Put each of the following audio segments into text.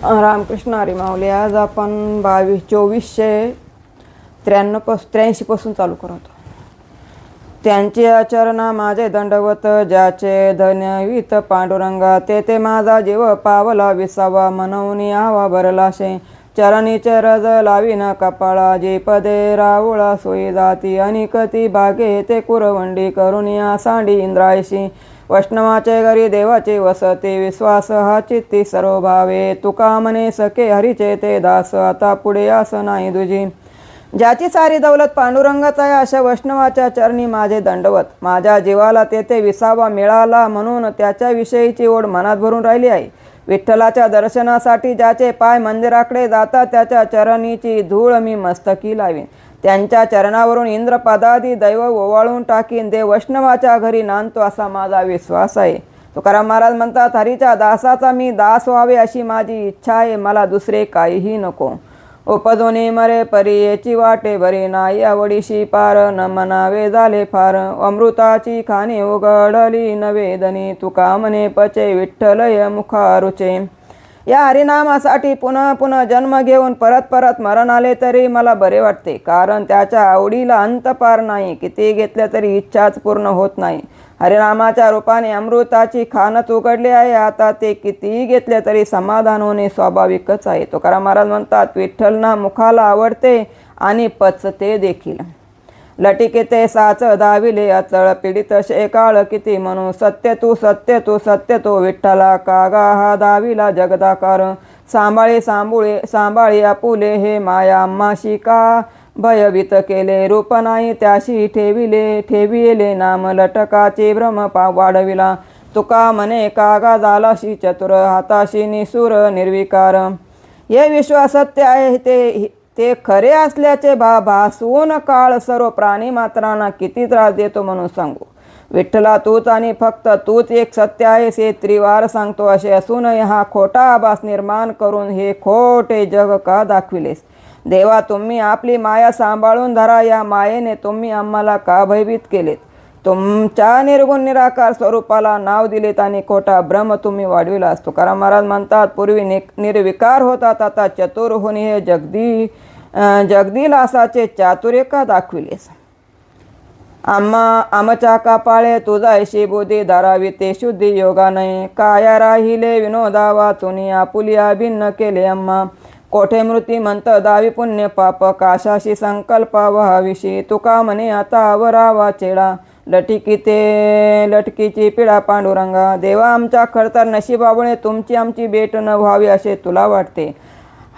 रामकृष्ण हरी माऊली. आज आपण 2483 पासून चालू करतो. त्यांची आचरणा माझे दंडवत, ज्याचे धन्यवित पांडुरंगा, ते माझा जीव पावला विसावा, म्हणून यावा भरलाशे. चरणी चरज लावीन कपाळा, जे पदे रावळा सोयी जाती, अनिकती बागे ते कुरवंडी, करुणिया सांडी इंद्रायशी. वैष्णवाचे घरी देवाचे वसते, विश्वास हा चित्ती सर्व भावे, तुका म्हणे सखे हरीचे ते दास, आता पुढे आस नाही तुझी. ज्याची सारी दौलत पांडुरंगाचा आहे, अशा वैष्णवाच्या चरणी माझे दंडवत. माझ्या जीवाला तेथे विसावा मिळाला, म्हणून त्याच्याविषयीची ओढ मनात भरून राहिली आहे. विठ्ठलाच्या दर्शनासाठी ज्याचे पाय मंदिराकडे जातात, त्याच्या चरणीची धूळ मी मस्तकी लावीन. त्यांच्या चरणावरून इंद्रपदादी दैव ओवाळून टाकीन. देव वैष्णवाच्या घरी नांदतो असा माझा विश्वास आहे. तुकाराम महाराज म्हणतात, हरीच्या दासाचा मी दास व्हावे अशी माझी इच्छा आहे, मला दुसरे काहीही नको. उपदोनी मरे परी याची वाटे बरी, नाही आवडीशी पार, न मनावे झाले फार. अमृताची खाणी उघडली नवेदनी, तुका म्हणे पचे विठ्ठलय मुखारुचे. या हरिनामासाठी पुन्हा पुन्हा जन्म घेऊन परत परत मरण आले तरी मला बरे वाटते, कारण त्याच्या आवडीला अंत पार नाही. किती घेतल्या तरी इच्छाच पूर्ण होत नाही. हरिनामाच्या रूपाने अमृताची खाणच उघडली आहे. आता ते कितीही घेतले तरी समाधान होणे स्वाभाविकच आहे. तुकाराम महाराज म्हणतात, विठ्ठलना मुखाला आवडते आणि पचते देखील. लटिकेते साच दाविले अचळ, पीडित शेकाळ किती म्हणू, सत्य तू सत्य तू सत्य तो, विठ्ठला कागा हा दाविला जगदाकार. सांभाळी आपुले हे माया आम्हाशी का, भयभीत केले रूप नाही त्याशी, ठेविले नाम लटकाचे भ्रम वाढविला. तुका म्हणे कागा झालाशी चतुर, हाताशी निसूर निर्विकार. हे विश्व सत्य आहे ते खरे असल्याचे भासून काळ सर्व प्राणी मात्रांना किती त्रास देतो म्हणून सांगू. विठ्ठला तूच आणि फक्त तूच एक सत्य आहेस हे त्रिवार सांगतो. असे असूनही हा खोटा आभास निर्माण करून हे खोटे जग का दाखविलेस. देवा, तुम्ही आपली माया सांभाळून धरा. या मायेने तुम्ही आम्हाला का भयभीत केलेत. तुमच्या निर्गुण निराकार स्वरूपाला नाव दिलेत आणि खोटा भ्रम तुम्ही वाढविला. तुकाराम महाराज म्हणतात, पूर्वी निर्विकार होतात, आता चतुर होणे हे जगदिलासाचे चातुर्य का दाखविलेस. आमच्या कपाळे तुझा ऐशी बुद्धी धरावी, ते शुद्धी योगा नाही. काया राहिले विनोदा वाचून, आपुलिया भिन्न केले आम्हा. कोठे मृती म्हणत दावी पुण्य पाप, काशाशी संकल्प व्हाविषयी. तुका म्हणे आता आवरावा चेडा, लटकीची पिढा पांडुरंगा. देवा, आमच्या खडतर नशिबामुळे तुमची आमची भेट न व्हावी असे तुला वाटते.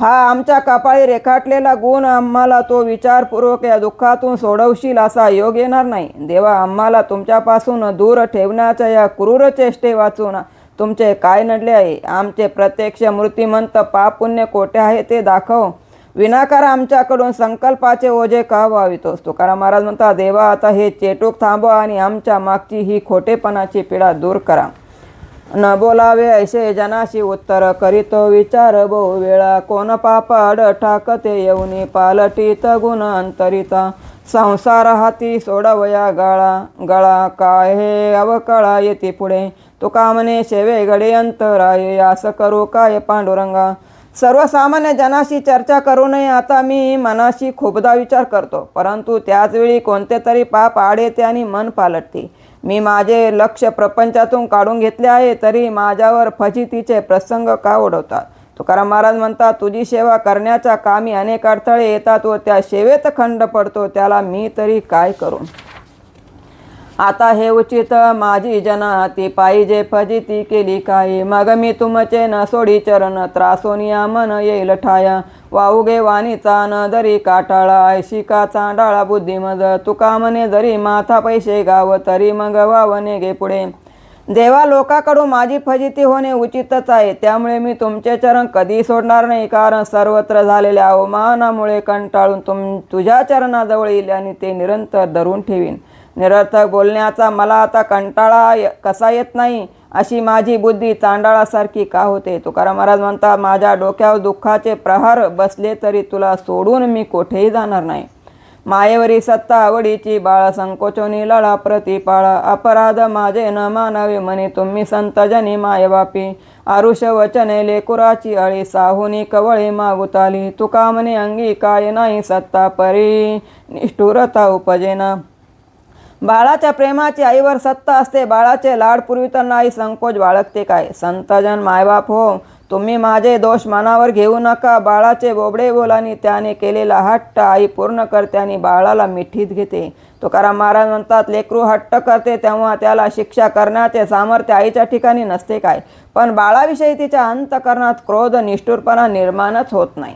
हा आमच्या कपाळी रेखाटलेला गुण आम्हाला तो विचारपूर्वक या दुःखातून सोडवशील असा योग येणार नाही. देवा, आम्हाला तुमच्यापासून दूर ठेवण्याच्या या क्रूर चेष्टे वाचून तुमचे काय नडले आहे. आमचे प्रत्यक्ष मूर्तिमंत पाप पुण्य कोठे आहे ते दाखव. विनाकार आमच्याकडून संकल्पाचे ओझे का वावितोस. तुकाराम महाराज म्हणतात, देवा, आता हे चेटूक थांबवा आणि आमच्या मागची ही खोटेपणाची पीडा दूर करा. न बोलावे ऐसे जनाशी उत्तर, करीतो विचार बहु वेळा. कोण पापाड ठाकते येऊनी, पालटीत गुण अंतरिता. संसार हाती सोडवया गळा, काय हे अवकळा येते पुढे. तुका म्हणे शेवे गडे अंतराये, यास करू काय पांडुरंगा. सर्वसामान्य जनाशी चर्चा करू नये आता मी मनाशी खूपदा विचार करतो, परंतु त्याचवेळी कोणते तरी पाप आड येते आणि मन पालटते. मी माझे लक्ष प्रपंचातून काढून घेतले आहे, तरी माझ्यावर फजितीचे प्रसंग का ओढवतात. तुकाराम महाराज म्हणतात, तुझी सेवा करण्याच्या कामी अनेक अडथळे येतात व त्या सेवेत खंड पडतो, त्याला मी तरी काय करू. आता हे उचित माझी जना, ती पाहिजे फजिती केली काय. मग मी तुमचे न सोडी चरण, त्रासोनिया मन येईल ठाया. वाऊगे वाणीचा न दरी काटाळा, ऐशिका चांडाळा बुद्धिमज. तुका म्हणे जरी माथा पैसे गाव, तरी मग वावने गे पुढे. देवा, लोकांकडून माझी फजिती होणे उचितच आहे, त्यामुळे मी तुमचे चरण कधी सोडणार नाही. कारण सर्वत्र झालेल्या अवमानामुळे कंटाळून तुझ्या चरणाजवळ येईल आणि ते निरंतर धरून ठेवीन. निरर्थक बोलण्याचा मला आता कंटाळा कसा येत नाही, अशी माझी बुद्धी चांडाळासारखी का होते. तुकाराम महाराज म्हणतात, माझ्या डोक्यावर दुःखाचे प्रहार बसले तरी तुला सोडून मी कोठेही जाणार नाही. मायेवरी सत्ता आवडीची बाळा, संकोचोनी लळा प्रतिपाळा. अपराध माझे न मानावे म्हणे तुम्ही संतजनी मायबापी. आरुष वचने लेकुराची अळी, साहुनी कवळे मागुताली. तुका म्हणे अंगी काय नाही सत्ता, परी निष्ठुरता उपजेना. बाळाच्या प्रेमाची आईवर सत्ता असते, बाळाचे लाड पूर्वी तर नाही संकोच बाळगते काय. संतजन मायबाप हो, तुम्ही माझे दोष मनावर घेऊ नका. बाळाचे बोबडे बोलानी त्याने केलेला हट्ट आई पूर्ण करते आणि बाळाला मिठीत घेते. तुकाराम महाराज म्हणतात, लेकरू हट्ट करते तेव्हा त्याला शिक्षा करण्याचे सामर्थ्य आईच्या ठिकाणी नसते काय. पण बाळाविषयी तिच्या अंतःकरणात क्रोध निष्ठुरपणा निर्माणच होत नाही.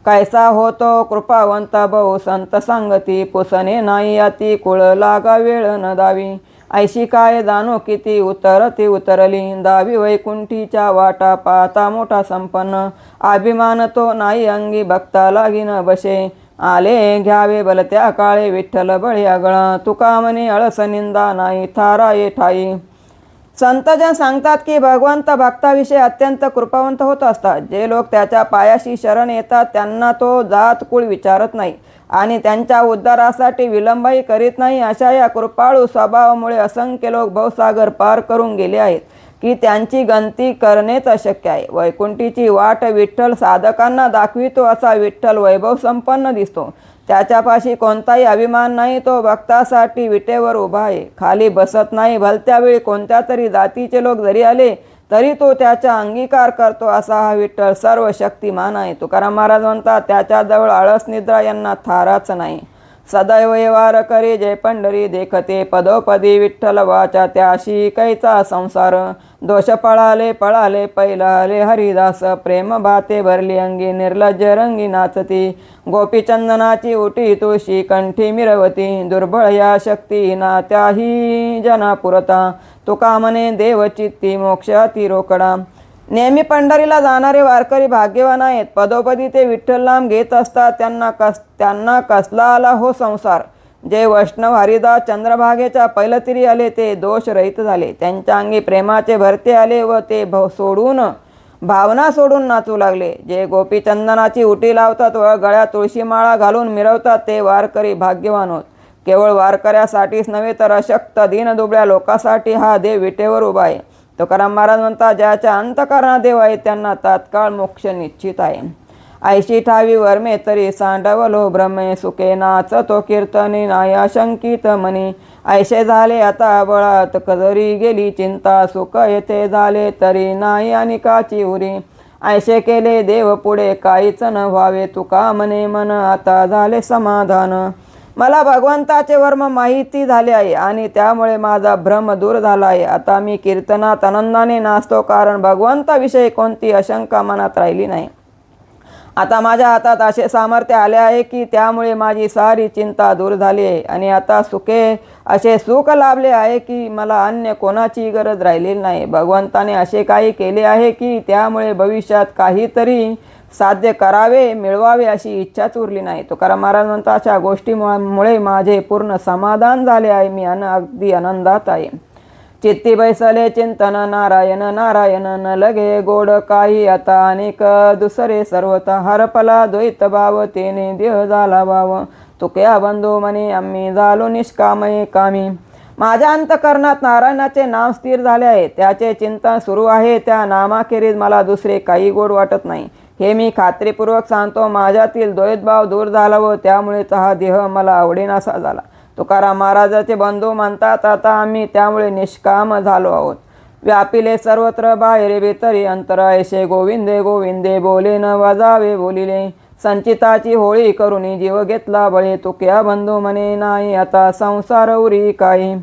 कैसा होतो कृपावंत बहु संत सांगती, पुसणे नाही अति कुळ लागा वेळ न दावी. ऐशी काय जाणो किती उतरती उतरली, दावी वैकुंठीच्या वाटा पाहता मोठा संपन्न. अभिमान तो नाही अंगी भक्ता लागीन बसे, आले घ्यावे बलत्या काळे विठ्ठल बळी आगळा. तुका म्हणे अळस निंदा नाही थारा ये ठाई. संतजन सांगतात की भगवंत भक्ताविषयी अत्यंत कृपावंत होत असतात. जे लोक त्याच्या पायाशी शरण येतात त्यांना तो जात कुळ विचारत नाही आणि त्यांच्या उद्धारासाठी विलंबही करीत नाही. अशा या कृपाळू स्वभावामुळे असंख्य लोक भवसागर पार करून गेले आहेत की त्यांची गणती करणेच अशक्य आहे. वैकुंठीची वाट विठ्ठल साधकांना दाखवितो, असा विठ्ठल वैभव संपन्न दिसतो. त्याच्यापाशी कोणताही अभिमान नाही. तो भक्तासाठी विटेवर उभा आहे, खाली बसत नाही. भलत्या वेळी कोणत्या तरी जातीचे लोक जरी आले तरी तो त्याचा अंगीकार करतो, असा हा विठ्ठल सर्व शक्तिमान आहे. तुकाराम महाराज म्हणतात, त्याच्याजवळ आळस निद्रा यांना थाराच नाही. सदैव व्यवहार करे जय पंढरी, देखते पदोपदी विठ्ठल वाचा त्याशी कैचा संसार. दोष पळाले पळाले पैलाले हरिदास, प्रेम भाते भरली अंगी निर्लज्ज रंगी नाचती. गोपीचंदनाची उटी तुळशी कंठी मिरवती, दुर्बळ या शक्ती ना त्याही जना पुरता. तुका म्हणे देवचित्ती मोक्ष ती रोकडा. नेहमी पंढरीला जाणारे वारकरी भाग्यवान आहेत. पदोपदी ते विठ्ठल नाम घेत असतात. त्यांना कसला आला हो संसार. जे वैष्णव हरिदास चंद्रभागेच्या पैलतीरी आले ते दोष रहित झाले. त्यांच्या अंगी प्रेमाचे भरते आले व ते भावना सोडून नाचू लागले. जे गोपीचंदनाची उटी लावतात व गळ्यात तुळशीमाळा घालून मिरवतात ते वारकरी भाग्यवान होत. केवळ वारकऱ्यासाठीच नव्हे तर अशक्त दीनदुबळ्या लोकांसाठी हा देव विटेवर उभा आहे. तुकाराम महाराज म्हणतात, ज्याच्या अंतःकरणात देव आहे त्यांना तात्काळ मोक्ष निश्चित आहे. ऐशी ठावी वर्मे तरी सांडवलो भ्रमे, सुखे नाचतो कीर्तनी नाही अशंकित मनी. ऐसे झाले आता बळात कजरी गेली चिंता, सुख येथे झाले तरी नाही अनिकाची उरी. ऐसे केले देव पुढे काहीच न व्हावे, तुका म्हणे मन आता झाले समाधान. मला भगवंताचे वर्म माहिती झाले आहे आणि त्यामुळे माझा भ्रम दूर झाला आहे. आता मी कीर्तनात आनंदाने नाचतो, कारण भगवंताविषयी कोणती अशंका मनात राहिली नाही. आता माझ्या हातात असे सामर्थ्य आले आहे की त्यामुळे माझी सारी चिंता दूर झाली आहे आणि आता असे सुख लाभले आहे की मला अन्य कोणाची गरज राहिलेली नाही. भगवंताने असे काही केले आहे की त्यामुळे भविष्यात काहीतरी साध्य करावे मिळवावे अशी इच्छाच उरली नाही. तुकाराम महाराज म्हणतात, अशा गोष्टीमुळे माझे पूर्ण समाधान झाले आहे. मी अगदी आनंदात आहे. चित्ती बैसले चिंतन नारायण नारायण, न लगे गोड काही आता अनेक दुसरे सर्वता. हरपला द्वैत भाव तेने देह झाला भाव, तुक्या बंधू म्हणे आम्ही झालो निष्कामये कामी. माझ्या अंतःकरणात नारायणाचे नाम स्थिर झाले आहे. त्याचे चिंतन सुरू आहे. त्या नामाखेरीज मला दुसरे काही गोड वाटत नाही. हे मी खात्रीपूर्वक सांगतो. माझ्यातील द्वैतभाव दूर झाला व त्यामुळेच हा देह मला आवडेनासा झाला. तुकाराम महाराजाचे बंधू म्हणतात, आता आम्ही त्यामुळे निष्काम झालो आहोत. व्यापिले सर्वत्र बाहेर भीतरी अंतर, ऐसे गोविंदे गोविंदे बोले न वजावे बोलिले. संचिताची होळी करून जीव घेतला बळे, तुक्या बंधू म्हणे नाही आता संसार उरी काही.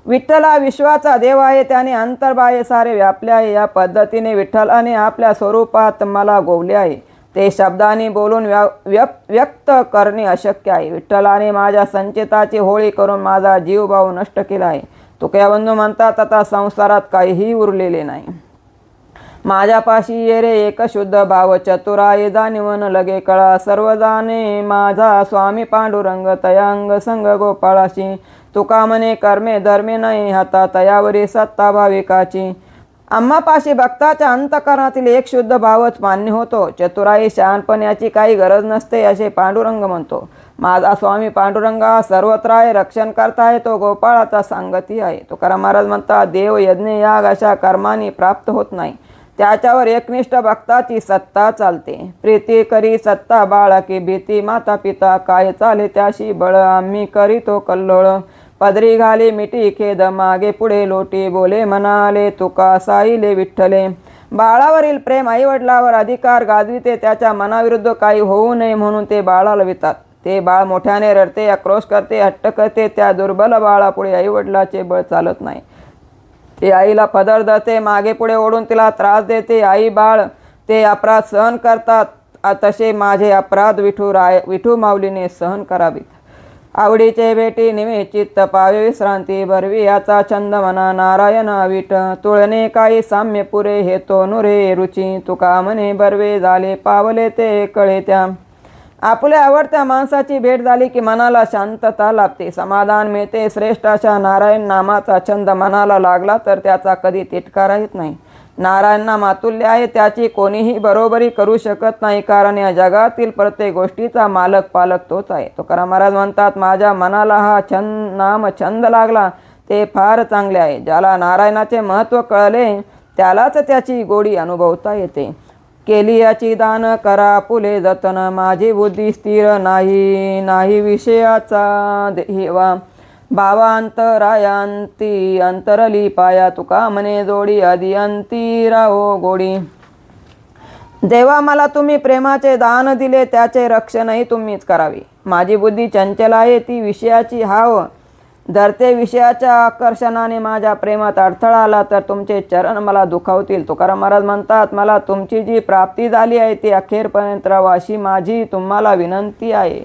विठ्ठल हा विश्वाचा देव आहे. त्याने अंतर्बाह्य सारे व्यापले आहे. या पद्धतीने विठ्ठलाने आपल्या स्वरूपात मला गोवले आहे. ते शब्दाने बोलून व्यक्त करणे अशक्य आहे. विठ्ठलाने माझ्या संचिताची होळी करून माझा जीवभाव नष्ट केला आहे. तुक्या बंधू म्हणतात, आता संसारात काहीही उरलेले नाही. माझ्यापाशी ये रे एक शुद्ध भाव, चतुराय जाणीवन लगे कळा. सर्व जाणे माझा स्वामी पांडुरंग, तयांग संग गोपाळाशी. तुका म्हणे कर्मे धर्मे नाही हाता, तयावरी सत्ता भाविकाची. आम्हापाशी भक्ताच्या अंतःकरणातील एक शुद्ध भावच मान्य होतो. चतुराई शहाणपण याची काही गरज नसते असे पांडुरंग म्हणतो. माझा स्वामी पांडुरंग हा सर्वत्र आहे, रक्षण करता आहे, तो गोपाळाचा सांगती आहे. तुकाराम महाराज म्हणतात, देव यज्ञ याग अशा कर्मांनी प्राप्त होत नाही, त्याच्यावर एकनिष्ठ भक्ताची सत्ता चालते. प्रीती करी सत्ता बाळा की भीती, माता पिता काय चाले त्याशी बळ, आम्ही करीतो कल्लोळ. पदरी घाली मिठी खेद, मागे पुढे लोटी बोले म्हणाले, तुका साईले विठ्ठले. बाळावरील प्रेम आईवडिलावर अधिकार गाजविते, त्याच्या मनाविरुद्ध काही होऊ नये म्हणून ते बाळाला वितात. ते बाळ मोठ्याने रडते, आक्रोश करते, हट्ट करते, त्या दुर्बल बाळापुढे आईवडिलाचे बळ चालत नाही. ते आईला पदर धरते, मागे पुढे ओढून तिला त्रास देते. आई बाळ ते अपराध सहन करतात, तसे माझे अपराध विठू माऊलीने सहन करावीत. आवडीचे भेटी निवे चित्त पावे विश्रांती भरवी, याचा छंद मना नारायण विठ. तुळणे काही साम्य पुरे हे तो नुरे रुची, तुका म्हणे बरवे झाले पावले ते कळे त्या. आपल्या आवडत्या माणसाची भेट झाली की मनाला शांतता लाभते, समाधान मिळते. श्रेष्ठ अशा नारायण नामाचा छंद मनाला लागला तर त्याचा कधी तिटकारा येत नाही. नारायण नाम अतुल्य आहे, त्याची कोणीही बरोबरी करू शकत नाही, कारण या जगातील प्रत्येक गोष्टीचा मालक पालक तोच आहे. तुकाराम महाराज म्हणतात, माझ्या मनाला हा नाम छंद लागला ते फार चांगले आहे. ज्याला नारायणाचे महत्त्व कळले त्यालाच त्याची गोडी अनुभवता येते. केली याची दान करा फुले जतन, माझी बुद्धी स्थिर नाही विषयाचा हेवा. भावांतरायांती अंतरली पाया, तुका म्हणे जोडी आधी अंती राहो गोडी. देवा मला तुम्ही प्रेमाचे दान दिले, त्याचे रक्षणही तुम्हीच करावे. माझी बुद्धी चंचल आहे, ती विषयाची हाव धरते. विषयाच्या आकर्षणाने माझ्या प्रेमात अडथळा आला तर तुमचे चरण मला दुखावतील. तुकाराम महाराज म्हणतात, मला तुमची जी प्राप्ती झाली आहे ती अखेरपर्यंत राहावी अशी माझी तुम्हाला विनंती आहे.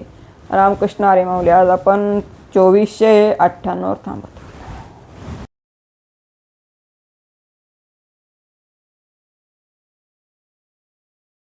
रामकृष्ण हरी माऊली. आज आपण 2498 थांबा.